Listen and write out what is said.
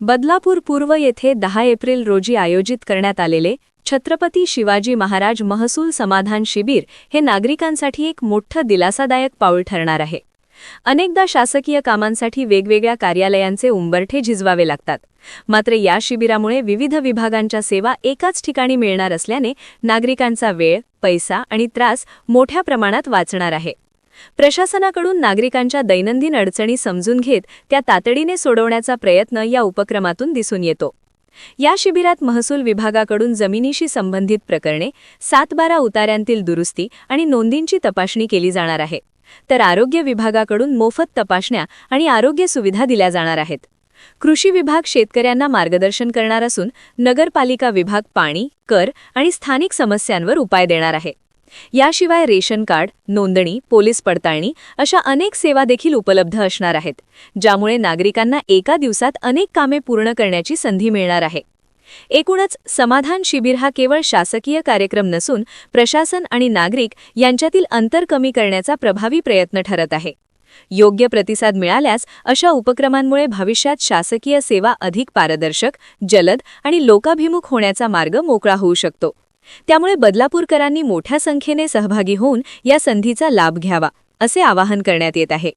बदलापूर पूर्व येथे 10 एप्रिल रोजी आयोजित करण्यात आलेले छत्रपती शिवाजी महाराज महसूल समाधान शिबिर हे नागरिकांसाठी एक मोठं दिलासादायक पाऊल ठरणार आहे। अनेकदा शासकीय कामांसाठी वेगवेगळ्या कार्यालयांचे उंबरठे झिजवावे लागतात, मात्र या शिबिरामुळे विविध विभागांच्या सेवा एकाच ठिकाणी मिळणार असल्याने नागरिकांचा वेळ, पैसा आणि त्रास मोठ्या प्रमाणात वाचणार आहे। प्रशासनाकडून नागरिकांच्या दैनंदिन अडचणी समजून घेत त्या तातडीने सोडवण्याचा प्रयत्न या उपक्रमातून दिसून येतो। या शिबिरात महसूल विभागाकडून जमिनीशी संबंधित प्रकरणे, 7-12 उतार्यांतील दुरुस्ती आणि नोंदींची तपासणी केली जाणार आहे, तर आरोग्य विभागाकडून मोफत तपासण्या आणि आरोग्य सुविधा दिल्या जाणार आहेत। कृषी विभाग शेतकऱ्यांना मार्गदर्शन करणार असून नगरपालिका विभाग पाणी, कर आणि स्थानिक समस्यांवर उपाय देणार आहे। याशिवाय रेशन कार्ड, नोंदणी, पोलीस पडताळणी अशा अनेक सेवा देखील उपलब्ध असणार आहेत, ज्यामुळे नागरिकांना एका दिवसात अनेक कामे पूर्ण करण्याची संधी मिळणार आहे। एकूणच समाधान शिबिर हा केवळ शासकीय कार्यक्रम नसून प्रशासन आणि नागरिक यांच्यातील अंतर कमी करण्याचा प्रभावी प्रयत्न ठरत आहे। योग्य प्रतिसाद मिळाल्यास अशा उपक्रमांमुळे भविष्यात शासकीय सेवा अधिक पारदर्शक, जलद आणि लोकाभिमुख होण्याचा मार्ग मोकळा होऊ शकतो। त्यामुळे बदलापूरकरांनी मोठ्या संख्येने सहभागी होऊन या संधीचा लाभ घ्यावा, असे आवाहन करण्यात येत आहे।